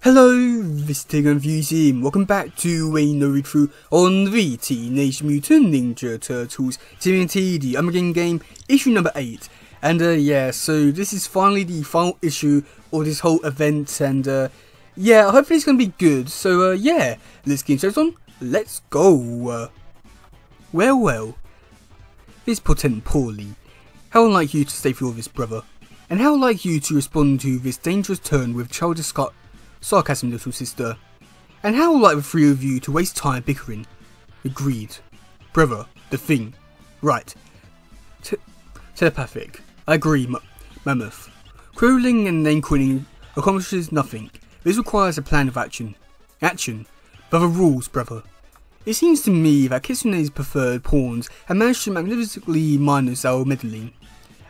Hello, this is tmnt. Welcome back to another through on the Teenage Mutant Ninja Turtles TMNT, the Armageddon game, issue number 8. And yeah, so this is finally the final issue of this whole event, and yeah, hopefully it's gonna be good. So yeah, let's get straight on. Let's go. Well, this portend poorly. How unlike you to stay for all this, brother, and how like you to respond to this dangerous turn with childish sarcasm, little sister. And how like the three of you to waste time bickering. Agreed. Brother, the thing. Right. Telepathic. I agree, Mammoth. Quarreling and name calling accomplishes nothing. This requires a plan of action. But the rules, brother. It seems to me that Kitsune's preferred pawns have managed to magnificently minus our meddling.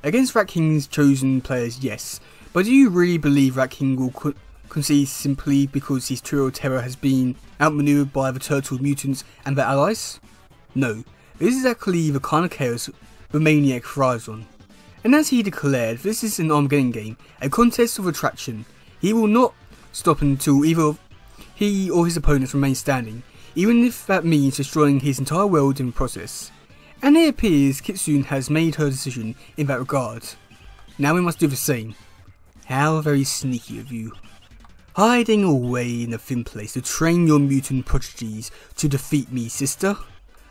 Against Rat King's chosen players, yes. But do you really believe Rat King will concede simply because his trio of terror has been outmaneuvered by the turtle mutants and their allies? No, this is exactly the kind of chaos the maniac thrives on. And as he declared, this is an Armageddon game, a contest of attraction. He will not stop until either he or his opponents remain standing, even if that means destroying his entire world in the process. And it appears Kitsune has made her decision in that regard. Now we must do the same. How very sneaky of you. Hiding away in a thin place to train your mutant prodigies to defeat me, sister.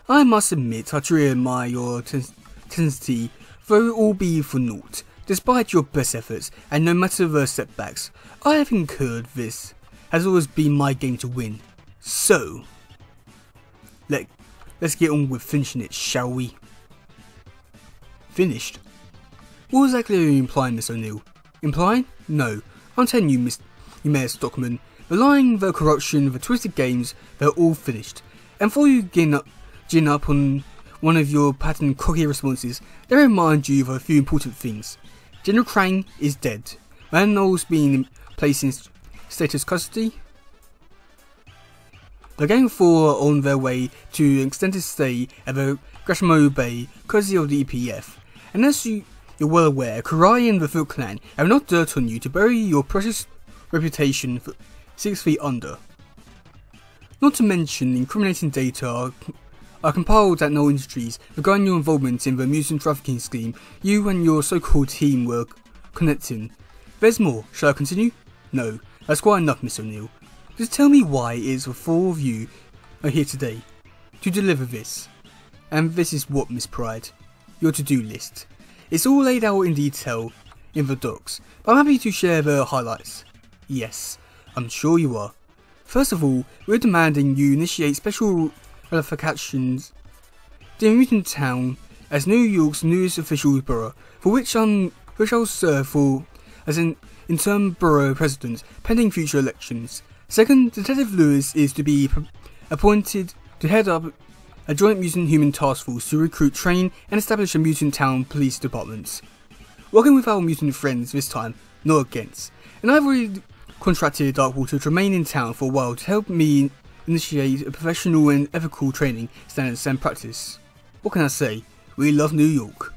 I must admit I truly admire your tenacity, though it all be for naught. Despite your best efforts, and no matter the setbacks, I have incurred, this has always been my game to win. So, let's get on with finishing it, shall we? Finished? What exactly are you implying, Miss O'Neill? Implying? No, I'm telling you, Mayor Stockman, the lying, the corruption, the twisted games, they're all finished. And before you gin up on one of your pattern cocky responses, let me remind you of a few important things. General Krang is dead. Manuel's been placed in status custody. The Gang 4 are on their way to an extended stay at the Grashamo Bay, courtesy of the EPF. And as you're well aware, Karai and the Foot Clan have enough dirt on you to bury your precious reputation for 6 feet under. Not to mention, incriminating data are compiled at No Industries regarding your involvement in the mutant trafficking scheme you and your so-called team were connecting. There's more. Shall I continue? No, that's quite enough, Miss O'Neill. Just tell me why it is the 4 of you are here today to deliver this. And this is what, Miss Pride? Your to-do list. It's all laid out in detail in the docs, but I'm happy to share the highlights. Yes, I'm sure you are. First of all, we're demanding you initiate special ratifications to Mutant Town as New York's newest official borough, for which I'll serve for as an interim borough president pending future elections. Second, Detective Lewis is to be appointed to head up a joint mutant human task force to recruit, train and establish a mutant town police department. Working with our mutant friends this time, not against. And I've already contracted Darkwater to remain in town for a while to help me initiate a professional and ethical training standards and practice. What can I say? We love New York.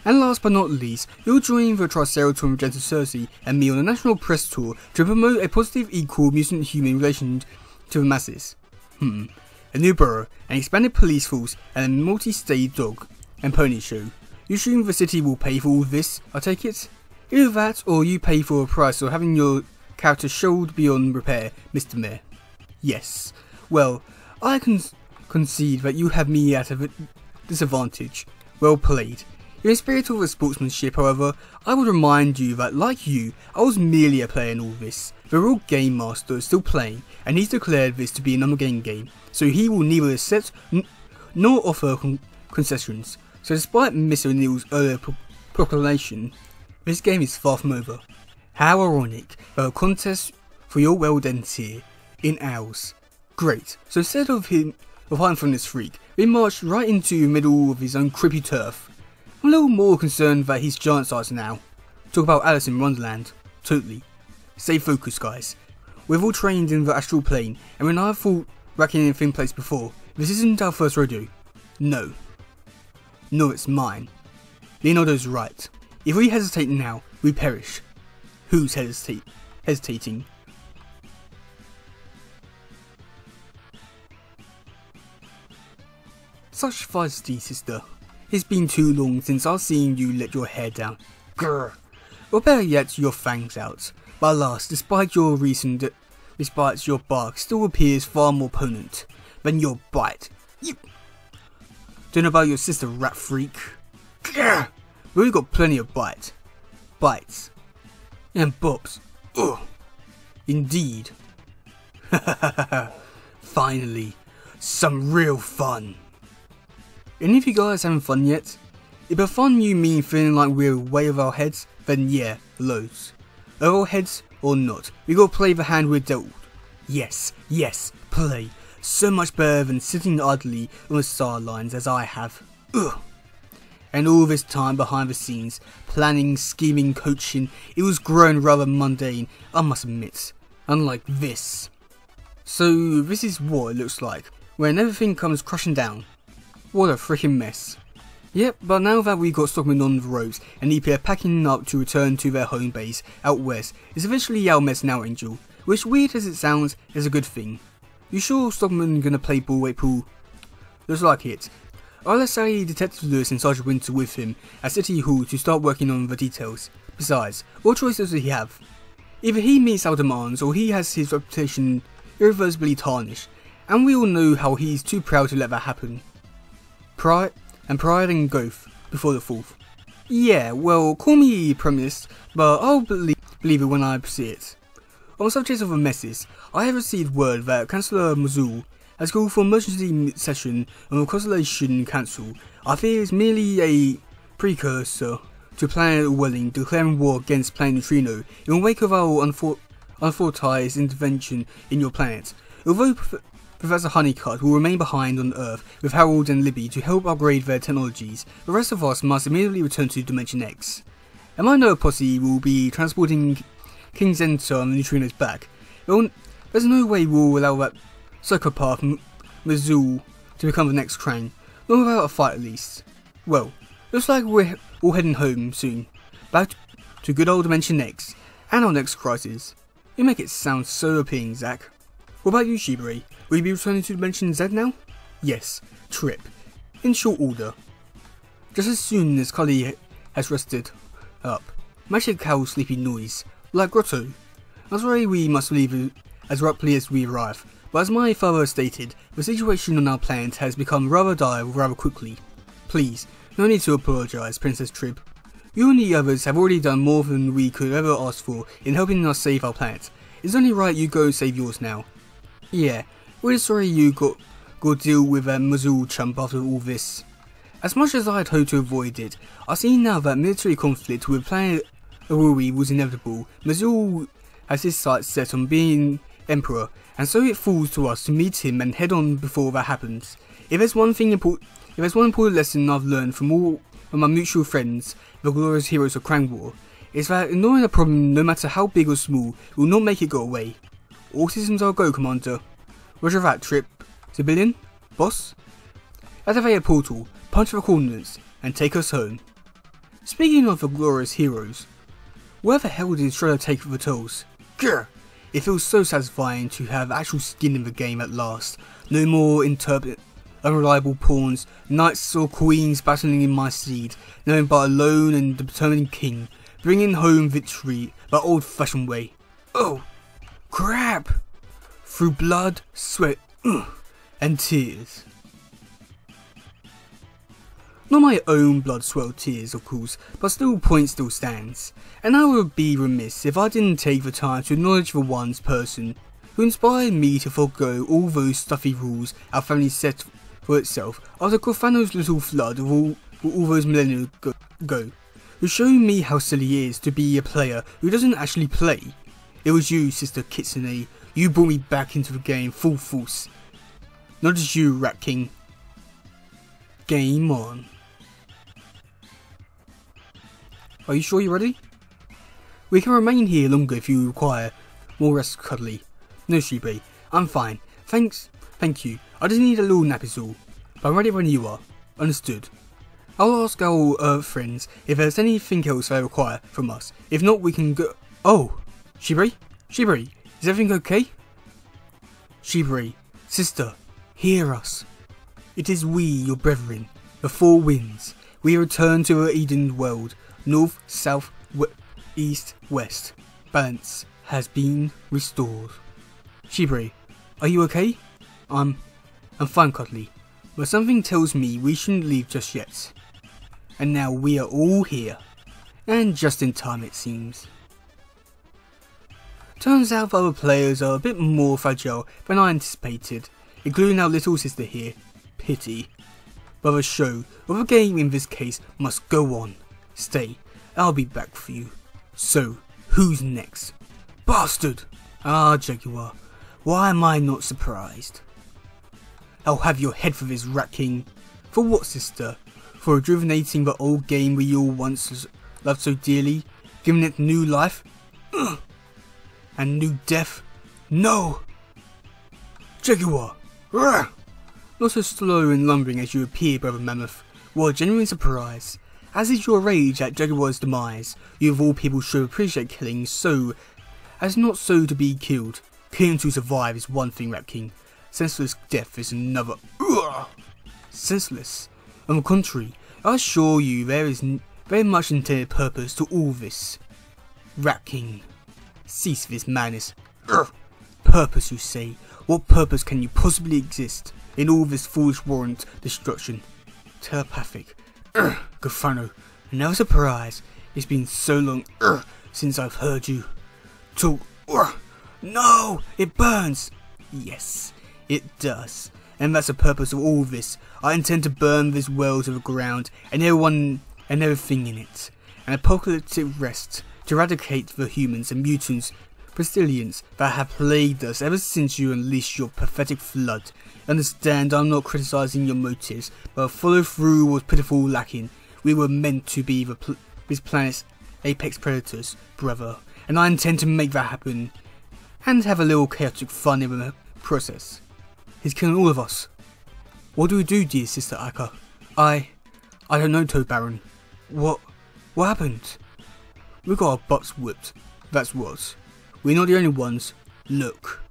And last but not least, you'll join the Triceratops Magenta Cersei and me on a national press tour to promote a positive, equal mutant-human relation to the masses. A new borough, an expanded police force, and a multi-state dog and pony show. You assume the city will pay for all this, I take it? Either that, or you pay for a price of having your character showed beyond repair, Mr. Mayor. Yes. Well, I can concede that you have me at a disadvantage. Well played. In the spirit of sportsmanship, however, I would remind you that, like you, I was merely a player in all this. The real game master is still playing, and he's declared this to be an Armageddon game, so he will neither accept nor offer concessions. So despite Miss O'Neill's earlier proclamation, this game is far from over. How ironic that a contest for your world ends here, in ours. Great, so instead of hiding from this freak, we marched right into the middle of his own creepy turf. I'm a little more concerned that he's giant size now. Talk about Alice in Wonderland. Totally. Stay focused, guys. We've all trained in the astral plane, and when I've fought racking in thin place before, this isn't our first rodeo. No. No, it's mine. Leonardo's right. If we hesitate now, we perish. Who's hesitating? Such feisty, sister. It's been too long since I've seen you let your hair down. Grr. Or better yet, your fangs out. But alas, despite your bark still appears far more potent than your bite. You don't know about your sister, rat freak. Grr. We already got plenty of bites, and bops. Ugh. Indeed. Finally, some real fun. Any of you guys having fun yet? If by fun you mean feeling like we're way over our heads, then yeah, loads. Over our heads or not, we gotta play the hand we're dealt. Yes, play. So much better than sitting idly on the sidelines as I have. Ugh. And all this time behind the scenes, planning, scheming, coaching, it was growing rather mundane, I must admit. Unlike this. So this is what it looks like, when everything comes crashing down. What a freaking mess. Yep, but now that we got Stockman on the ropes and EPA packing up to return to their home base out west, it's officially our mess now, Angel. Which, weird as it sounds, is a good thing. You sure Stockman gonna play ball pool? Looks like it. Let's say Detective Lewis and Sergeant Winter with him at City Hall to start working on the details. Besides, what choice does he have? Either he meets our demands or he has his reputation irreversibly tarnished, and we all know how he's too proud to let that happen. Pride and growth before the fourth. Yeah, well, call me premised, but I'll believe it when I see it. On the subject of the messes, I have received word that Councillor Mazul has called for emergency session on the Constellation Council. I fear it's merely a precursor to Planet Welling declaring war against Planet Neutrino in the wake of our unauthorized intervention in your planet. Although Professor Honeycutt will remain behind on Earth with Harold and Libby to help upgrade their technologies, the rest of us must immediately return to Dimension X. And my Nova posse will be transporting King Zenta and the Neutrinos back. There's no way we'll allow that psychopath Mazul to become the next Krang, not without a fight at least. Well, looks like we're all heading home soon, back to good old Dimension X, and our next crisis. You make it sound so appealing, Zach. What about you, Shibari? Will you be returning to Dimension Z now? Yes, trip. In short order. Just as soon as Cully has rested up, Magic Cow's sleepy noise, like Grotto. I'm sorry we must leave as abruptly as we arrive, but as my father stated, the situation on our planet has become rather dire rather quickly. Please, no need to apologise, Princess Trib. You and the others have already done more than we could ever ask for in helping us save our planet. It's only right you go save yours now. Yeah, really sorry you got deal with a Mazul chump after all this. As much as I had hoped to avoid it, I see now that military conflict with planet Aruri was inevitable. Mazul has his sights set on being Emperor, and so it falls to us to meet him and head on before that happens. If there's one important lesson I've learned from all of my mutual friends, the glorious heroes of Krang War, is that ignoring a problem, no matter how big or small, will not make it go away. All systems are go, Commander. Roger that, Trip. Civilian? Boss? Activate a portal, punch the coordinates, and take us home. Speaking of the glorious heroes, where the hell did Shredder take the tools? Grr! It feels so satisfying to have actual skin in the game at last. No more unreliable pawns, knights or queens battling in my stead, knowing but a lone and determined king, bringing home victory the old-fashioned way. Oh, crap! Through blood, sweat, and tears. Not my own blood, sweat, tears, of course, but still point still stands. And I would be remiss if I didn't take the time to acknowledge the one person who inspired me to forego all those stuffy rules our family set for itself after Corfano's little flood of all those millennia ago, who showed me how silly it is to be a player who doesn't actually play. It was you, Sister Kitsune. You brought me back into the game full force. Not just you, Rat King. Game on. Are you sure you're ready? We can remain here longer if you require more rest, Cuddly. No, Shibi, I'm fine. Thank you. I just need a little nap is all. But I'm ready when you are. Understood. I'll ask our friends if there's anything else they require from us. If not, we can go. Oh, Shibari? Shibari, is everything okay? Shibari, sister, hear us. It is we, your brethren, the four winds. We return to our Eden world. North, south, east, west. Balance has been restored. Shibri, are you okay? I'm fine, Cuddly. But something tells me we shouldn't leave just yet. And now we are all here. And just in time, it seems. Turns out other players are a bit more fragile than I anticipated, including our little sister here. Pity. But the show, or the game in this case, must go on. Stay, I'll be back for you. So, who's next? Bastard! Ah, Jaguar, why am I not surprised? I'll have your head for this, Rat King. For what, sister? For rejuvenating the old game we all once loved so dearly? Giving it new life? Ugh. And new death? No! Jaguar! Rah! Not so slow and lumbering as you appear, Brother Mammoth. What a genuine surprise. As is your rage at Jaguar's demise, you of all people should appreciate killing so as not so to be killed. Killing to survive is one thing, Rat King. Senseless death is another. Ugh. Senseless? On the contrary, I assure you there is very much intended purpose to all this. Rat King, cease this madness. Ugh. Purpose, you say? What purpose can you possibly exist in all this foolish warrant destruction? Telepathic. Gafano, another surprise. It's been so long since I've heard you talk. No, it burns. Yes, it does. And that's the purpose of all this. I intend to burn this world to the ground and everyone and everything in it. An apocalyptic rest to eradicate the humans and mutants, pestilence that have plagued us ever since you unleashed your pathetic flood. Understand, I'm not criticizing your motives, but follow through was pitiful lacking. We were meant to be this planet's apex predators, brother, and I intend to make that happen. And have a little chaotic fun in the process. He's killing all of us. What do we do, dear Sister Aka? I don't know, Toad Baron. What happened? We got our butts whipped, that's what. We're not the only ones. Look.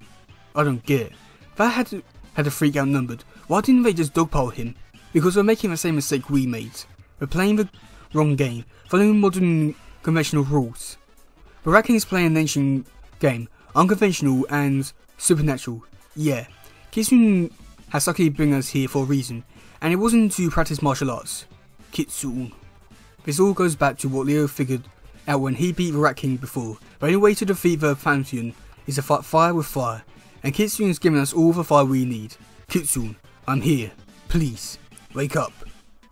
I don't get it. That had the freak outnumbered. Why didn't they just dogpile him? Because we're making the same mistake we made. We're playing the wrong game, following modern conventional rules. But Rat King is playing an ancient game, unconventional and supernatural. Yeah, Kitsune has Saki bring us here for a reason, and it wasn't to practice martial arts. Kitsune. This all goes back to what Leo figured out when he beat the Rat King before. The only way to defeat the Pantheon is to fight fire with fire, and Kitsune's given us all the fire we need. Kitsune, I'm here. Please, wake up.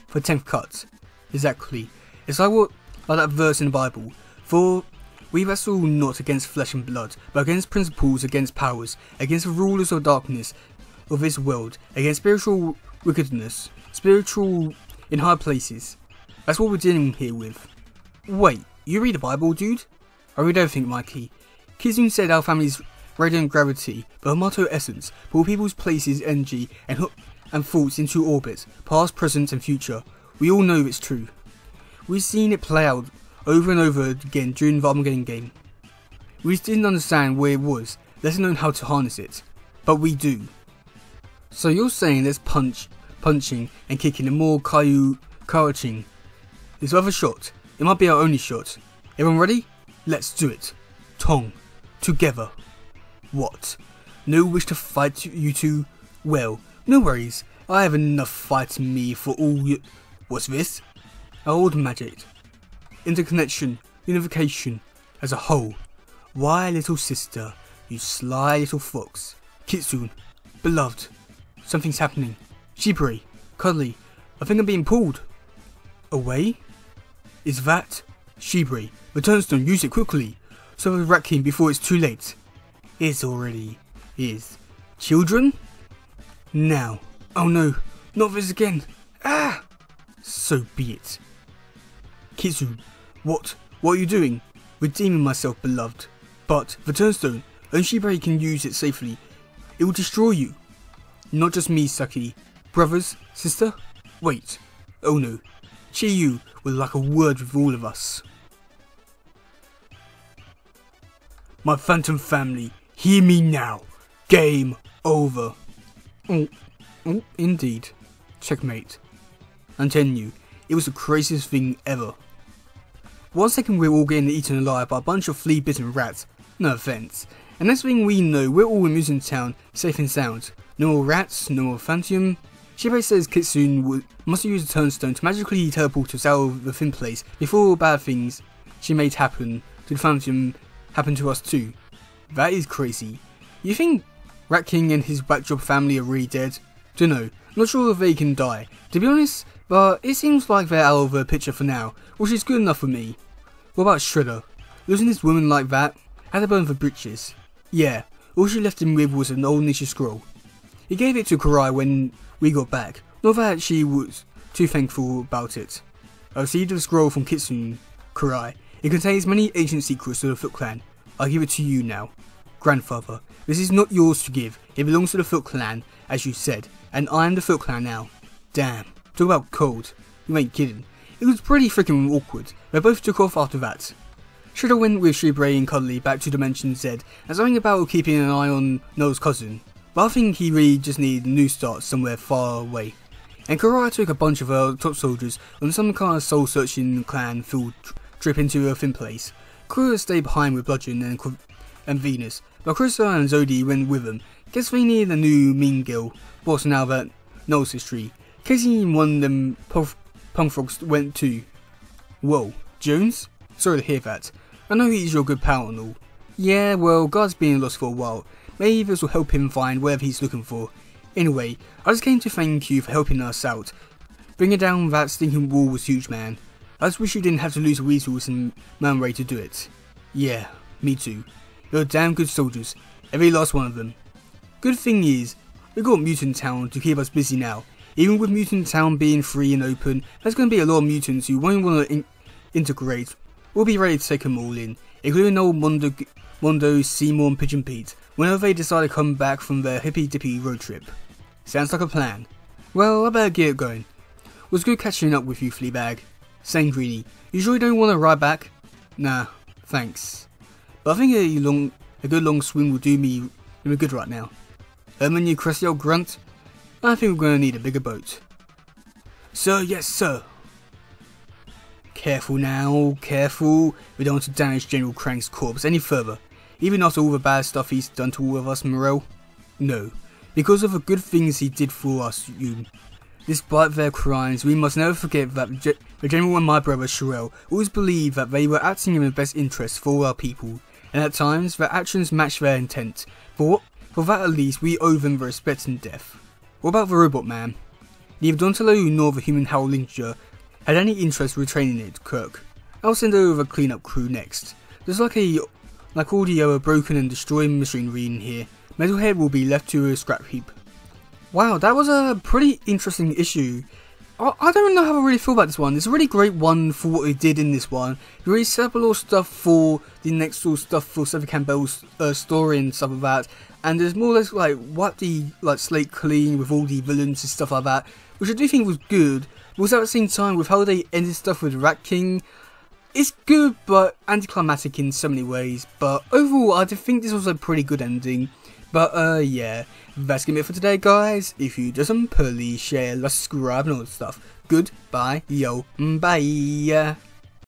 For 10th cut. Exactly. It's like that verse in the Bible. For we wrestle not against flesh and blood, but against principles, against powers, against the rulers of darkness of this world, against spiritual wickedness, spiritual in high places. That's what we're dealing here with. Wait, you read the Bible, dude? I read everything, Mikey. Kitsune said our family's radiant gravity, but her motto essence, pull people's places, energy, and thoughts into orbits, past, present, and future. We all know it's true. We've seen it play out over and over again during the Armageddon game. We just didn't understand where it was, let alone how to harness it. But we do. So you're saying there's punching and kicking and more crouching. This other shot, it might be our only shot. Everyone ready? Let's do it. Tong. Together. What? No wish to fight you two? Well, no worries. I have enough fight in me for all you. What's this? Our old magic. Interconnection, unification, as a whole. Why, little sister, you sly little fox. Kitsune, beloved, something's happening. Shibari, Cuddly, I think I'm being pulled. Away? Is that? Shibari, the turnstone, use it quickly. So the Rat King before it's too late. It already is. Children? Now. Oh no, not this again. Ah! So be it. Kitsune, what are you doing? Redeeming myself, beloved. But the turnstone, only Shibari can use it safely. It will destroy you. Not just me, Saki. Brothers, sister? Wait. Oh no. Chiyu would like a word with all of us. My phantom family, hear me now. Game over. Oh, indeed. checkmate. I'm telling you, it was the craziest thing ever. 1 second we're all getting eaten alive by a bunch of flea-bitten rats, no offense, and next thing we know we're all in Mutant Town, safe and sound. No more rats, no more phantom. Shibai says Kitsune must use a turnstone to magically teleport us out of the thin place before bad things she made happen to the phantom happen to us too. That is crazy. You think Rat King and his backdrop family are really dead? Dunno, not sure if they can die, to be honest, but it seems like they're out of the picture for now, which is good enough for me. What about Shredder? Losing this woman like that? Had to burn for britches. Yeah, all she left him with was an old Nisha scroll. He gave it to Karai when we got back, not that she was too thankful about it. I received the scroll from Kitsune, Karai. It contains many ancient secrets of the Foot Clan. I give it to you now. Grandfather, this is not yours to give, it belongs to the Foot Clan, as you said, and I am the Foot Clan now. Damn, talk about cold. You ain't kidding. It was pretty freaking awkward. They both took off after that. Shredder went with Shibre and Cuddly back to Dimension Z, and something about keeping an eye on Noel's cousin, but I think he really just needed a new start somewhere far away. And Karai took a bunch of her top soldiers on some kind of soul-searching clan field trip into a thin place. Kura stayed behind with Bludgeon and Venus, but Krista and Zodi went with them. Guess they needed a new mean girl boss now that knows history. Casey and one of them punk frogs went too. Whoa, Jones? Sorry to hear that. I know he's your good pal and all. Yeah, well, God's been lost for a while. Maybe this will help him find whatever he's looking for. Anyway, I just came to thank you for helping us out. Bringing down that stinking wall was huge, man. I just wish you didn't have to lose the weasels and Man Ray to do it. Yeah, me too. You're damn good soldiers, every last one of them. Good thing is, we got Mutant Town to keep us busy now. Even with Mutant Town being free and open, there's going to be a lot of mutants who won't want to integrate. We'll be ready to take them all in, including old Mondo, Seymour and Pigeon Pete, whenever they decide to come back from their hippy-dippy road trip. Sounds like a plan. Well, I better get going. It was good catching up with you, Fleabag. Same Greenie, you sure you don't want to ride back? Nah, thanks. But I think a good long swim will do me good right now. Herman, you crusty old grunt. I think we're going to need a bigger boat. Sir, yes sir. Careful now, careful. We don't want to damage General Krang's corpse any further. Even after all the bad stuff he's done to all of us, Morel. No, because of the good things he did for us, Despite their crimes, we must never forget that the General and my brother Sherelle always believed that they were acting in the best interest for all our people, and at times their actions matched their intent. For that at least, we owe them the respect and death. What about the robot man? Neither Donatello nor the human Howlinger had any interest retraining it, Kirk. I'll send over the cleanup crew next. There's like all the other broken and destroyed machinery in here, Metalhead will be left to a scrap heap. Wow, that was a pretty interesting issue. I don't know how I really feel about this one. It's a really great one for what it did in this one. It really set up a lot of stuff for the next sort of stuff for Seth Campbell's story and stuff like that. And there's more or less like what the slate clean with all the villains and stuff like that, which I do think was good. But also at the same time with how they ended stuff with Rat King, it's good but anticlimactic in so many ways. But overall, I did think this was a pretty good ending. But yeah, that's gonna be it for today, guys. If you do some, please share, like, subscribe and all that stuff. Goodbye, yo, bye.